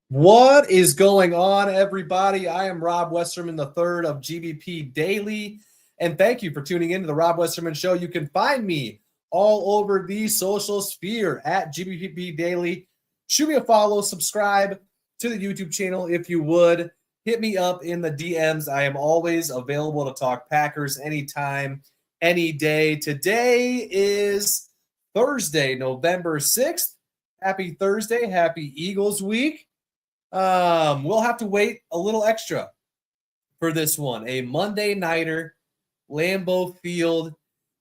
What is going on, everybody? I am Rob Westerman III of GBP Daily, and thank you for tuning in to the Rob Westerman Show. You can find me all over the social sphere at GBP Daily. Shoot me a follow, subscribe to the YouTube channel if you would. Hit me up in the DMs. I am always available to talk Packers anytime, any day. Today is Thursday, November 6th. Happy Thursday. Happy Eagles week. We'll have to wait a little extra for this one. A Monday nighter, Lambeau Field,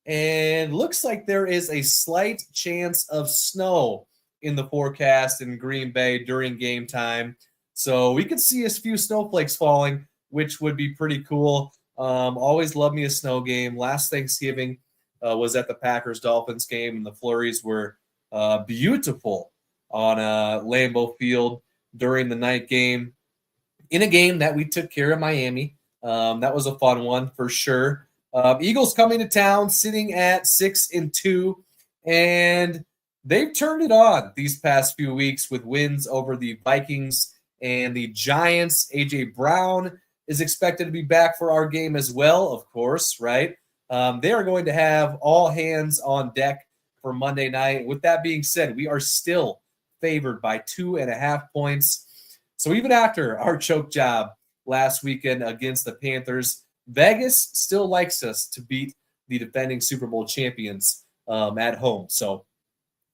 and looks like there is a slight chance of snow in the forecast in Green Bay during game time. So we could see a few snowflakes falling, which would be pretty cool. Always love me a snow game. Last Thanksgiving was at the Packers-Dolphins game, and the flurries were beautiful on Lambeau Field during the night game, in a game that we took care of Miami. That was a fun one for sure. Eagles coming to town, sitting at 6-2, and they've turned it on these past few weeks with wins over the Vikings and the Giants. A.J. Brown is expected to be back for our game as well, of course, right? They are going to have all hands on deck for Monday night. With that being said, we are still favored by 2.5 points. So even after our choke job last weekend against the Panthers, Vegas still likes us to beat the defending Super Bowl champions at home. So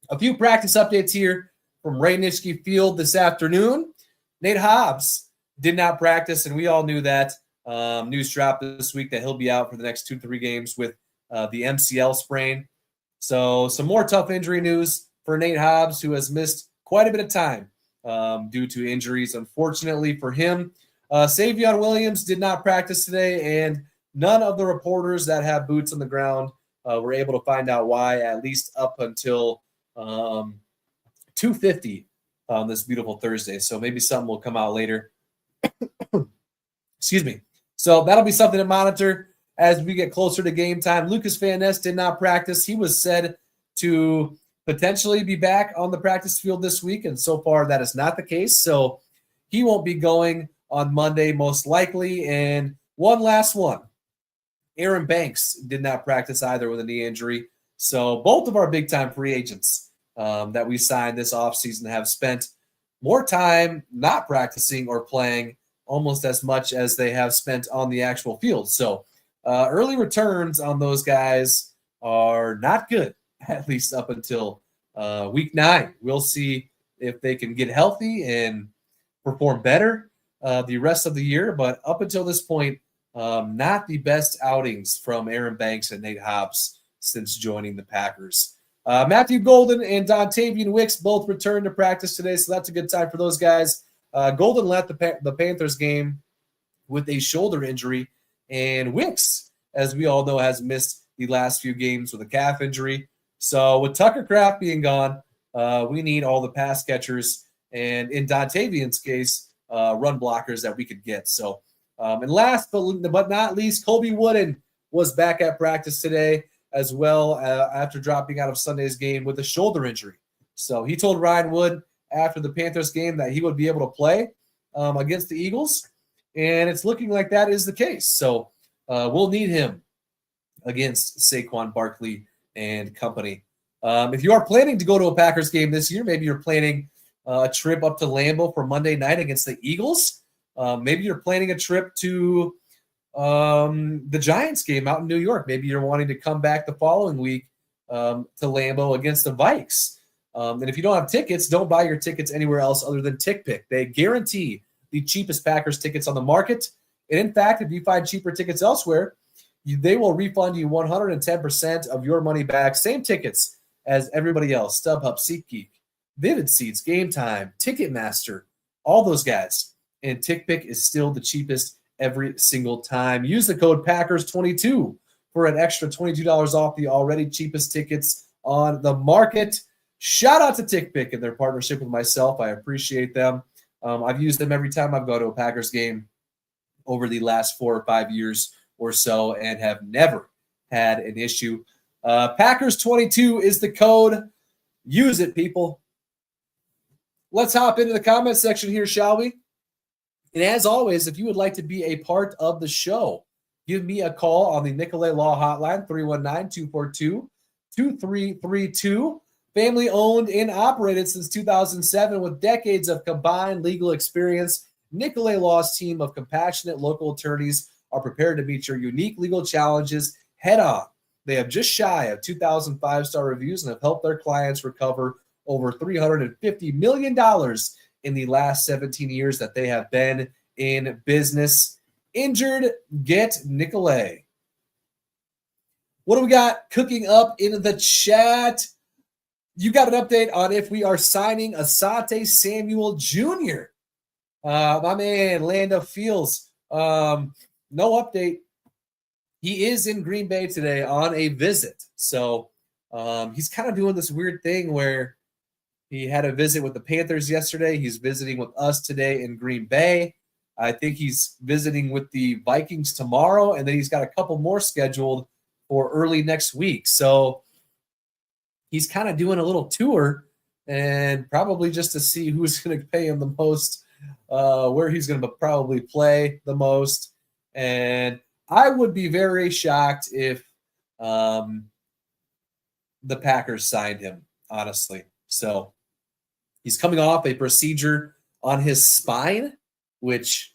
a few practice updates here from Ray Nitschke Field this afternoon. Nate Hobbs did not practice, and we all knew that. News dropped this week that he'll be out for the next 2-3 games with the MCL sprain. So some more tough injury news for Nate Hobbs, who has missed quite a bit of time due to injuries, unfortunately for him. Savion Williams did not practice today, and none of the reporters that have boots on the ground were able to find out why, at least up until 2:50 on this beautiful Thursday. So maybe something will come out later. Excuse me. So that'll be something to monitor as we get closer to game time. Lucas Van Ness did not practice. He was said to potentially be back on the practice field this week, and so far that is not the case. So he won't be going on Monday, most likely. And one last one. Aaron Banks did not practice either with a knee injury. So both of our big-time free agents that we signed this offseason have spent more time not practicing or playing almost as much as they have spent on the actual field. So early returns on those guys are not good, at least up until week 9. We'll see if they can get healthy and perform better the rest of the year. But up until this point, not the best outings from Aaron Banks and Nate Hobbs since joining the Packers. Matthew Golden and Dontavian Wicks both returned to practice today, so that's a good time for those guys. Golden left the Panthers game with a shoulder injury, and Wicks, as we all know, has missed the last few games with a calf injury. So with Tucker Kraft being gone, we need all the pass catchers, and in Dontavian's case, run blockers that we could get. So, and last but not least, Colby Wooden was back at practice today as well after dropping out of Sunday's game with a shoulder injury. So he told Ryan Wood after the Panthers game that he would be able to play against the Eagles, and it's looking like that is the case. So we'll need him against Saquon Barkley and company. If you are planning to go to a Packers game this year, maybe you're planning a trip up to Lambeau for Monday night against the Eagles. Maybe you're planning a trip to the Giants game out in New York. Maybe you're wanting to come back the following week to Lambeau against the Vikes. And if you don't have tickets, don't buy your tickets anywhere else other than TickPick. They guarantee the cheapest Packers tickets on the market. And in fact, if you find cheaper tickets elsewhere, they will refund you 110% of your money back. Same tickets as everybody else. StubHub, SeatGeek, Vivid Seats, Game Time, Ticketmaster, all those guys. And TickPick is still the cheapest every single time. Use the code Packers22 for an extra $22 off the already cheapest tickets on the market. Shout out to TickPick and their partnership with myself. I appreciate them. I've used them every time I've gone to a Packers game over the last 4 or 5 years or so and have never had an issue. Packers22 is the code. Use it, people. Let's hop into the comment section here, shall we? And as always, if you would like to be a part of the show, give me a call on the Nicolet Law hotline, 319-242-2332. Family owned and operated since 2007 with decades of combined legal experience. Nicolet Law's team of compassionate local attorneys are prepared to meet your unique legal challenges head on. They have just shy of 2,000 5-star reviews and have helped their clients recover over $350 million in the last 17 years that they have been in business. Injured, get Nicolet. What do we got cooking up in the chat? You got an update on if we are signing Asante Samuel Jr. My man, Land of Fields. No update. He is in Green Bay today on a visit. So he's kind of doing this weird thing where he had a visit with the Panthers yesterday. He's visiting with us today in Green Bay. I think he's visiting with the Vikings tomorrow, and then he's got a couple more scheduled for early next week. So he's kind of doing a little tour, and probably just to see who's going to pay him the most, where he's going to probably play the most. And I would be very shocked if the Packers signed him, honestly. So he's coming off a procedure on his spine, which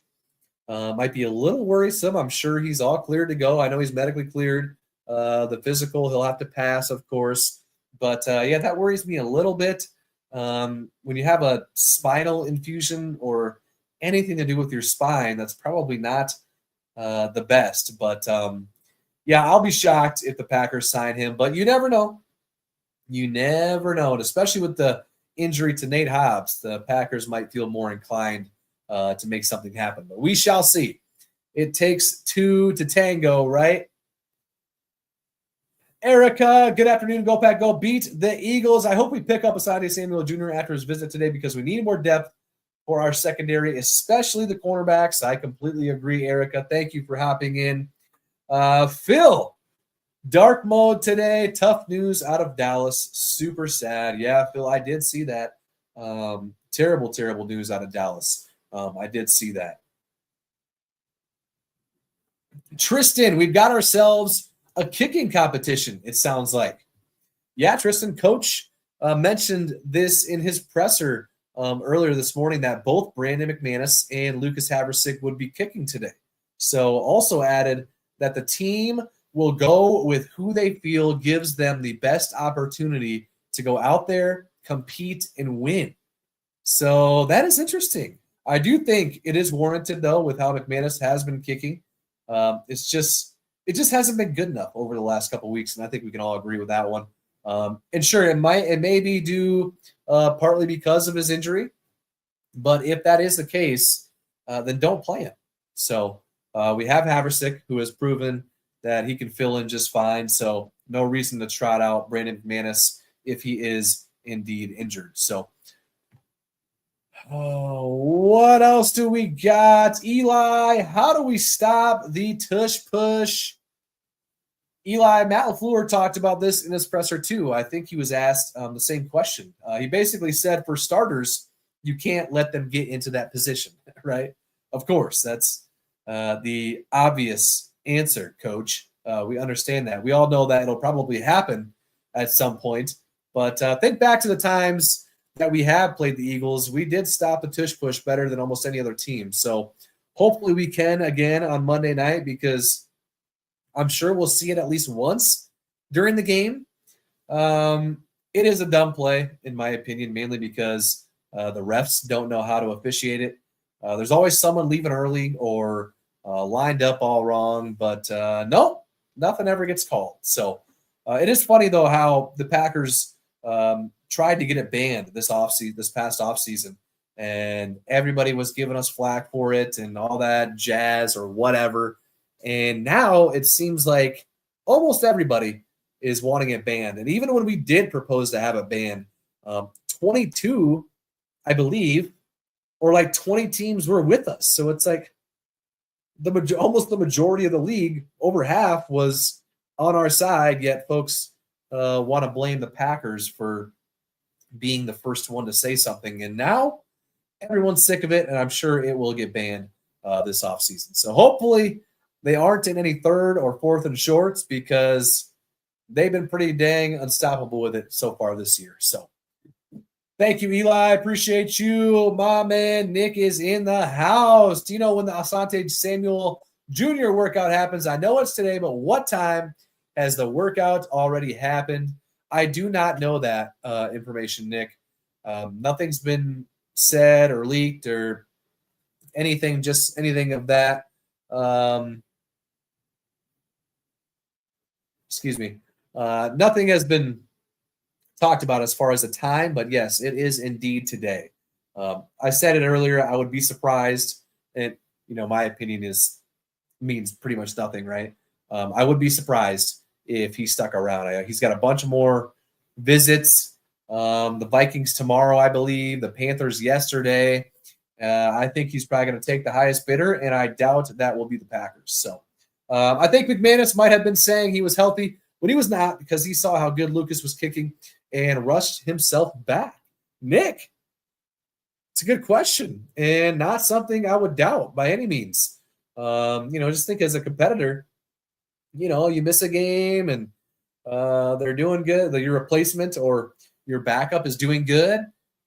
might be a little worrisome. I'm sure he's all cleared to go. I know he's medically cleared. The physical, he'll have to pass, of course. But, yeah, that worries me a little bit. When you have a spinal infusion or anything to do with your spine, that's probably not the best. But, yeah, I'll be shocked if the Packers sign him. But you never know. You never know. And especially with the injury to Nate Hobbs, the Packers might feel more inclined to make something happen. But we shall see. It takes two to tango, right? Erica, good afternoon. Go Pack, go. Beat the Eagles. I hope we pick up Asante Samuel Jr. after his visit today because we need more depth for our secondary, especially the cornerbacks. I completely agree, Erica. Thank you for hopping in. Phil, dark mode today. Tough news out of Dallas. Super sad. Yeah, Phil, I did see that. Terrible, terrible news out of Dallas. I did see that. Tristan, we've got ourselves a kicking competition, it sounds like. Yeah, Tristan, coach mentioned this in his presser earlier this morning that both Brandon McManus and Lucas Haversick would be kicking today. So also added that the team will go with who they feel gives them the best opportunity to go out there, compete, and win. So that is interesting. I do think it is warranted, though, with how McManus has been kicking. It just hasn't been good enough over the last couple of weeks, and I think we can all agree with that one. And sure, it may be due partly because of his injury, but if that is the case, then don't play him. So we have Haversick, who has proven that he can fill in just fine. So no reason to trot out Brandon McManus if he is indeed injured. So what else do we got? Eli, how do we stop the tush push? Eli, Matt LaFleur talked about this in his presser too. I think he was asked the same question. He basically said, for starters, you can't let them get into that position, right? Of course, that's the obvious answer, Coach. We understand that. We all know that it'll probably happen at some point. But think back to the times that we have played the Eagles. We did stop the tush push better than almost any other team. So hopefully we can again on Monday night, because I'm sure we'll see it at least once during the game. It is a dumb play, in my opinion, mainly because the refs don't know how to officiate it. There's always someone leaving early or lined up all wrong, but no, nothing ever gets called. So it is funny, though, how the Packers tried to get it banned this past offseason, and everybody was giving us flack for it and all that jazz or whatever. And now it seems like almost everybody is wanting it banned. And even when we did propose to have it banned, 22, I believe, or like 20 teams were with us. So it's like almost the majority of the league, over half, was on our side, yet folks want to blame the Packers for being the first one to say something. And now everyone's sick of it, and I'm sure it will get banned this offseason. So hopefully they aren't in any third or fourth and shorts, because they've been pretty dang unstoppable with it so far this year. So thank you, Eli. Appreciate you. My man Nick is in the house. Do you know when the Asante Samuel Jr. workout happens? I know it's today, but what time has the workout already happened? I do not know that information, Nick. Nothing's been said or leaked or anything, just anything of that. Excuse me. Nothing has been talked about as far as the time, but yes, it is indeed today. I said it earlier. I would be surprised, and my opinion means pretty much nothing, right? I would be surprised if he stuck around. He's got a bunch more visits. The Vikings tomorrow, I believe. The Panthers yesterday. I think he's probably going to take the highest bidder, and I doubt that will be the Packers. So I think McManus might have been saying he was healthy, but he was not, because he saw how good Lucas was kicking and rushed himself back. Nick, it's a good question, and not something I would doubt by any means. Just think as a competitor, you miss a game and they're doing good. Your replacement or your backup is doing good.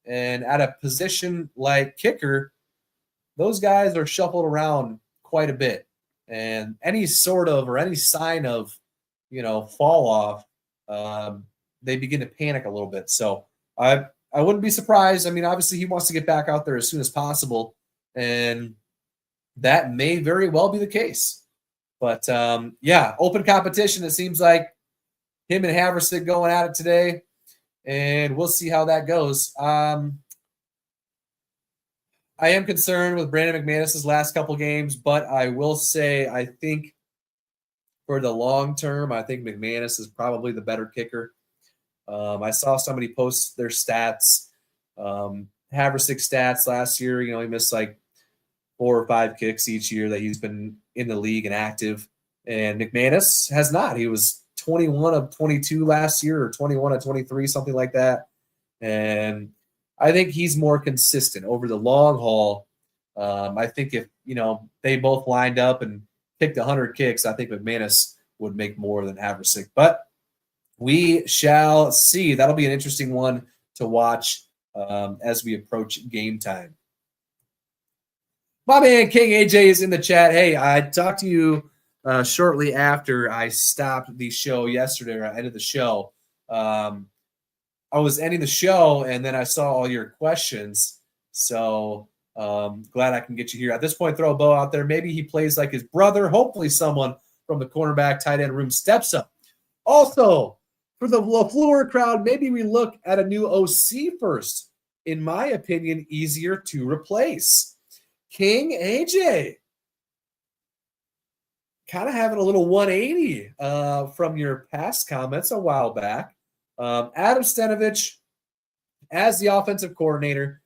And at a position like kicker, those guys are shuffled around quite a bit. And any sort of or any sign of, fall off, they begin to panic a little bit. So I wouldn't be surprised. I mean, obviously he wants to get back out there as soon as possible, and that may very well be the case. But open competition. It seems like him and Haversick going at it today, and we'll see how that goes. I am concerned with Brandon McManus's last couple games, but I will say I think for the long term, I think McManus is probably the better kicker. I saw somebody post their stats, Haversick stats last year. He missed like 4 or 5 kicks each year that he's been in the league and active. And McManus has not. He was 21 of 22 last year, or 21 of 23, something like that. And I think he's more consistent over the long haul. I think if, they both lined up and kicked 100 kicks, I think McManus would make more than Haversick. But we shall see. That'll be an interesting one to watch as we approach game time. My man King AJ is in the chat. Hey, I talked to you shortly after I stopped the show yesterday, or I ended the show. I was ending the show, and then I saw all your questions. So glad I can get you here. At this point, throw a bow out there. Maybe he plays like his brother. Hopefully someone from the cornerback tight end room steps up. Also, for the LaFleur crowd, maybe we look at a new OC first. In my opinion, easier to replace. King AJ, kind of having a little 180 from your past comments a while back. Adam Stenavich as the offensive coordinator.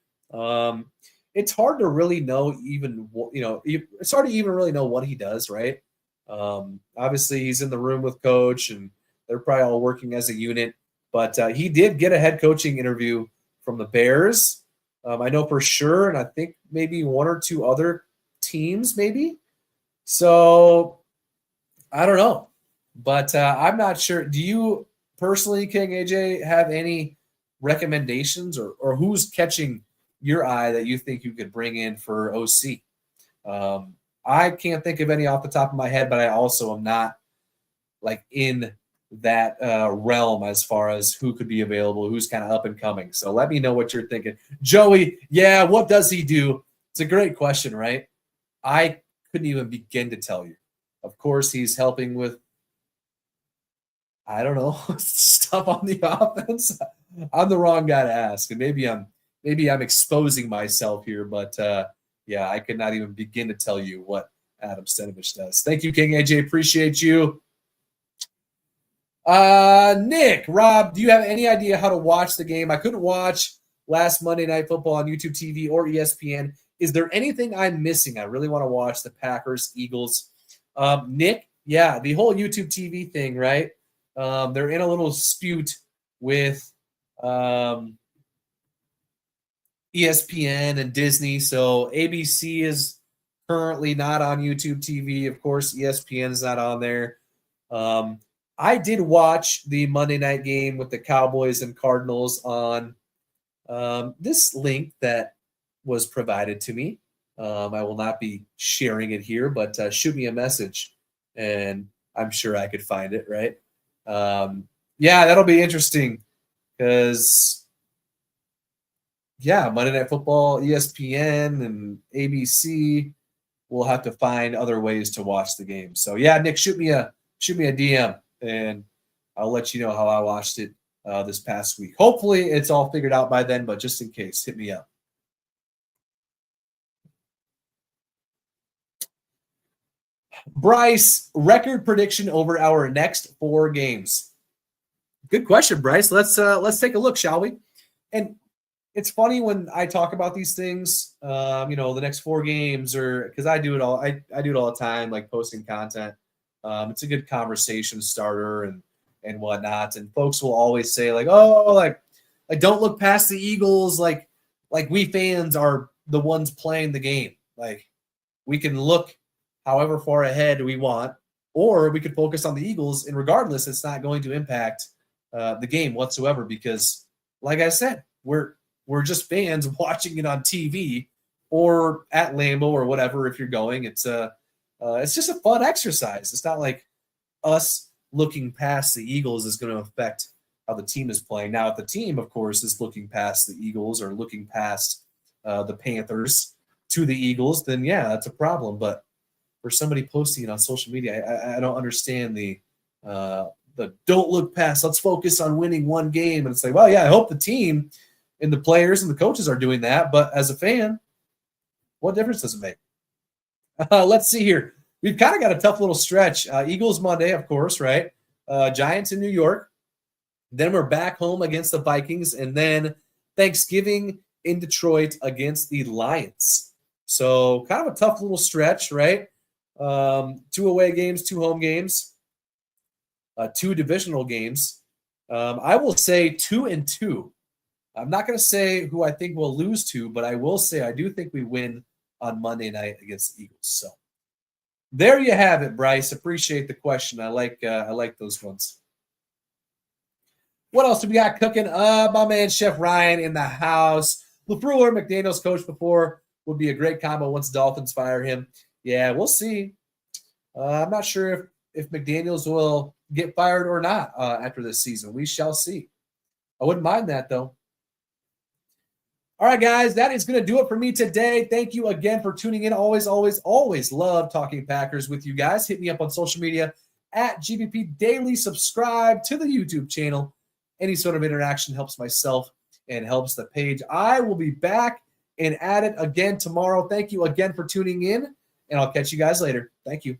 It's hard to really know it's hard to even really know what he does, right? Obviously, he's in the room with coach, and they're probably all working as a unit. But he did get a head coaching interview from the Bears. I know for sure, and I think maybe 1 or 2 other teams, maybe. So I don't know, but I'm not sure. Do you personally, King AJ, have any recommendations or who's catching your eye that you think you could bring in for OC? I can't think of any off the top of my head, but I also am not like in that realm as far as who could be available, who's kind of up and coming. So let me know what you're thinking. Joey, what does he do? It's a great question, right? I couldn't even begin to tell you. Of course, he's helping with, I don't know, stuff on the offense. I'm the wrong guy to ask, and maybe I'm exposing myself here, but I could not even begin to tell you what Adam Stenavich does. Thank you, King AJ. Appreciate you. Nick, Rob, do you have any idea how to watch the game? I couldn't watch last Monday Night Football on YouTube TV or ESPN. Is there anything I'm missing? I really want to watch the Packers, Eagles. Nick, the whole YouTube TV thing, right? They're in a little dispute with ESPN and Disney. So ABC is currently not on YouTube TV. Of course, ESPN is not on there. I did watch the Monday night game with the Cowboys and Cardinals on this link that was provided to me. I will not be sharing it here, but shoot me a message and I'm sure I could find it, right? Yeah, that'll be interesting because, yeah, Monday Night Football, ESPN, and ABC will have to find other ways to watch the game. So, yeah, Nick, shoot me a DM, and I'll let you know how I watched it this past week. Hopefully, it's all figured out by then, but just in case, hit me up. Bryce, record prediction over our next 4 games. Good question, Bryce. Let's take a look, shall we? And it's funny when I talk about these things, the next 4 games, or because I do it all. I do it all the time, like posting content. It's a good conversation starter and whatnot. And folks will always say like, oh, like don't look past the Eagles. Like we fans are the ones playing the game. Like we can look however far ahead we want, or we could focus on the Eagles. And regardless, it's not going to impact the game whatsoever because, like I said, we're just fans watching it on TV or at Lambeau or whatever. If you're going, it's just a fun exercise. It's not like us looking past the Eagles is going to affect how the team is playing. Now, if the team, of course, is looking past the Eagles or looking past the Panthers to the Eagles, then yeah, that's a problem. But for somebody posting it on social media, I don't understand the don't look past. Let's focus on winning one game. And it's like, well, yeah, I hope the team and the players and the coaches are doing that. But as a fan, what difference does it make? Let's see here. We've kind of got a tough little stretch. Eagles Monday, of course, right? Giants in New York. Then we're back home against the Vikings. And then Thanksgiving in Detroit against the Lions. So kind of a tough little stretch, right? 2 away games, 2 home games, 2 divisional games. I will say 2-2. I'm not going to say who I think we'll lose to, but I will say I do think we win on Monday night against the Eagles. So there you have it, Bryce. Appreciate the question. I like those ones. What else do we got cooking? My man Chef Ryan in the house. LaFleur, McDaniel's coach before, would be a great combo once Dolphins fire him. Yeah, we'll see. I'm not sure if McDaniels will get fired or not after this season. We shall see. I wouldn't mind that, though. All right, guys, that is going to do it for me today. Thank you again for tuning in. Always, always, always love talking Packers with you guys. Hit me up on social media at GBP Daily. Subscribe to the YouTube channel. Any sort of interaction helps myself and helps the page. I will be back and at it again tomorrow. Thank you again for tuning in, and I'll catch you guys later. Thank you.